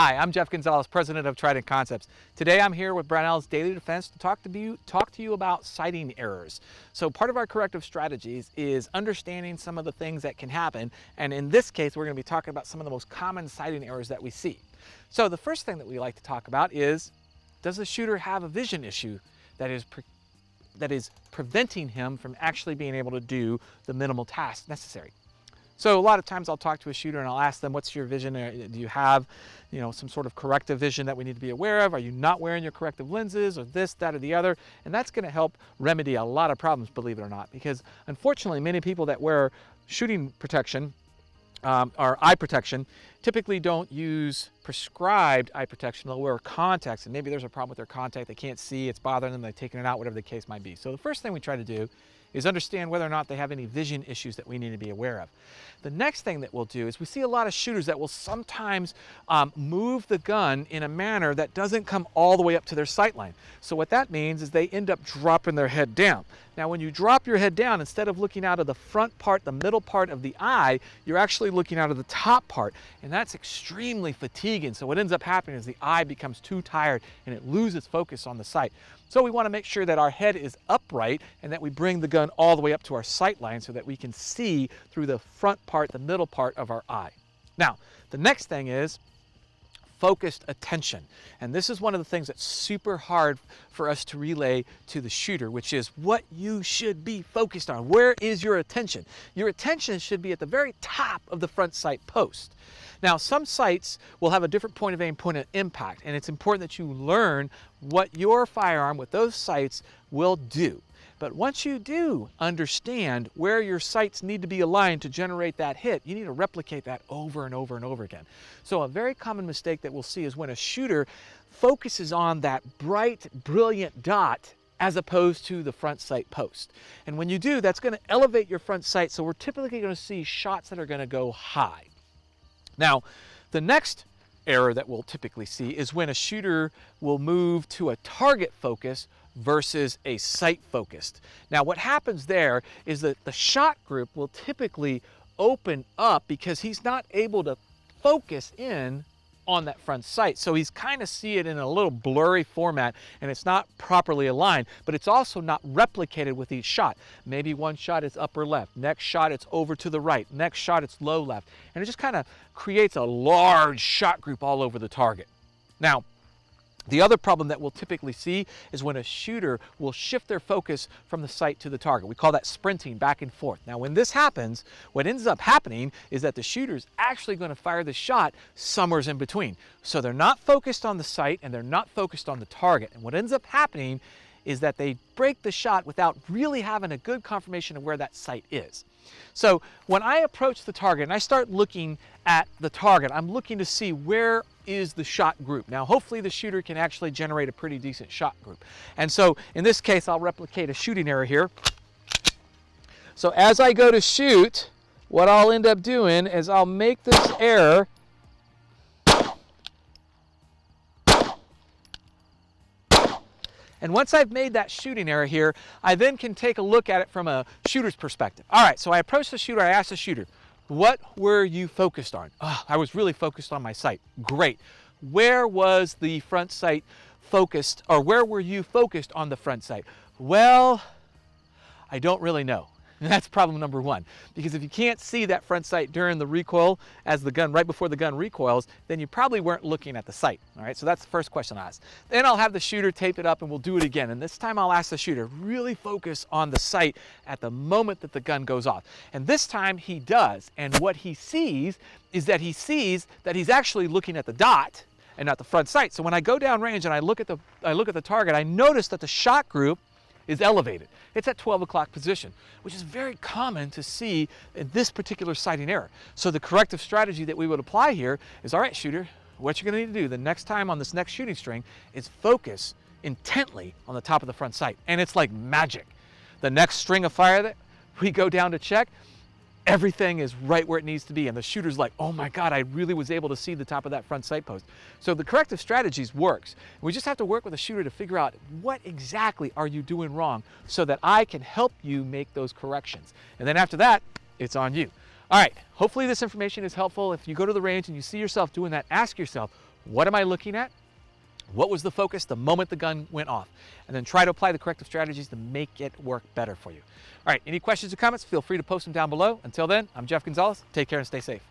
Hi, I'm Jeff Gonzalez, president of Trident Concepts. Today I'm here with Brownells Daily Defense to talk to you about sighting errors. So part of our corrective strategies is understanding some of the things that can happen, and in this case we're going to be talking about some of the most common sighting errors that we see. So the first thing that we like to talk about is, does the shooter have a vision issue that is preventing him from actually being able to do the minimal tasks necessary? So a lot of times I'll talk to a shooter and I'll ask them, what's your vision? Do you have, some sort of corrective vision that we need to be aware of? Are you not wearing your corrective lenses, or this, that, or the other? And that's going to help remedy a lot of problems, believe it or not, because unfortunately many people that wear shooting protection or eye protection typically don't use prescribed eye protection. They'll wear contacts, and maybe there's a problem with their contact. They can't see, it's bothering them, they've taken it out, whatever the case might be. So the first thing we try to do is understand whether or not they have any vision issues that we need to be aware of. The next thing that we'll do is we see a lot of shooters that will sometimes move the gun in a manner that doesn't come all the way up to their sight line. So what that means is they end up dropping their head down. Now when you drop your head down, instead of looking out of the front part, the middle part of the eye, you're actually looking out of the top part, and that's extremely fatiguing. So what ends up happening is the eye becomes too tired and it loses focus on the sight. So we want to make sure that our head is upright and that we bring the gun all the way up to our sight line so that we can see through the front part, the middle part of our eye. Now, the next thing is focused attention. And this is one of the things that's super hard for us to relay to the shooter, which is what you should be focused on. Where is your attention? Your attention should be at the very top of the front sight post. Now, some sights will have a different point of aim, point of impact, and it's important that you learn what your firearm with those sights will do. But once you do understand where your sights need to be aligned to generate that hit, you need to replicate that over and over and over again. So a very common mistake that we'll see is when a shooter focuses on that bright, brilliant dot as opposed to the front sight post. And when you do, that's going to elevate your front sight, so we're typically going to see shots that are going to go high. Now, the next error that we'll typically see is when a shooter will move to a target focus versus a sight focused. Now, what happens there is that the shot group will typically open up because he's not able to focus in on that front sight. So he's kind of see it in a little blurry format, and it's not properly aligned, but it's also not replicated with each shot. Maybe one shot is upper left, next shot it's over to the right, next shot it's low left, and it just kind of creates a large shot group all over the target. Now, the other problem that we'll typically see is when a shooter will shift their focus from the sight to the target. We call that sprinting back and forth. Now when this happens, what ends up happening is that the shooter's actually going to fire the shot somewhere in between. So they're not focused on the sight and they're not focused on the target. And what ends up happening is that they break the shot without really having a good confirmation of where that sight is. So when I approach the target and I start looking at the target, I'm looking to see where is the shot group. Now hopefully the shooter can actually generate a pretty decent shot group. And so in this case I'll replicate a shooting error here. So as I go to shoot, what I'll end up doing is I'll make this error and once I've made that shooting error here, I then can take a look at it from a shooter's perspective. All right, so I approach the shooter, I ask the shooter, what were you focused on? Oh, I was really focused on my sight. Great. Where was the front sight focused, or where were you focused on the front sight? Well, I don't really know. And that's problem number one, because if you can't see that front sight during the recoil as the gun, right before the gun recoils, then you probably weren't looking at the sight. All right, so that's the first question I ask. Then I'll have the shooter tape it up and we'll do it again. And this time I'll ask the shooter, really focus on the sight at the moment that the gun goes off. And this time he does. And what he sees is that he's actually looking at the dot and not the front sight. So when I go down range and I look at the target, I notice that the shot group is elevated. It's at 12 o'clock position, which is very common to see in this particular sighting error. So the corrective strategy that we would apply here is, all right, shooter, what you're gonna need to do the next time on this next shooting string is focus intently on the top of the front sight. And it's like magic. The next string of fire that we go down to check, everything is right where it needs to be. And the shooter's like, oh my God, I really was able to see the top of that front sight post. So the corrective strategies works. We just have to work with the shooter to figure out what exactly are you doing wrong so that I can help you make those corrections. And then after that, it's on you. All right, hopefully this information is helpful. If you go to the range and you see yourself doing that, ask yourself, What am I looking at? What was the focus the moment the gun went off? And then try to apply the corrective strategies to make it work better for you. All right, any questions or comments, feel free to post them down below. Until then, I'm Jeff Gonzalez. Take care and stay safe.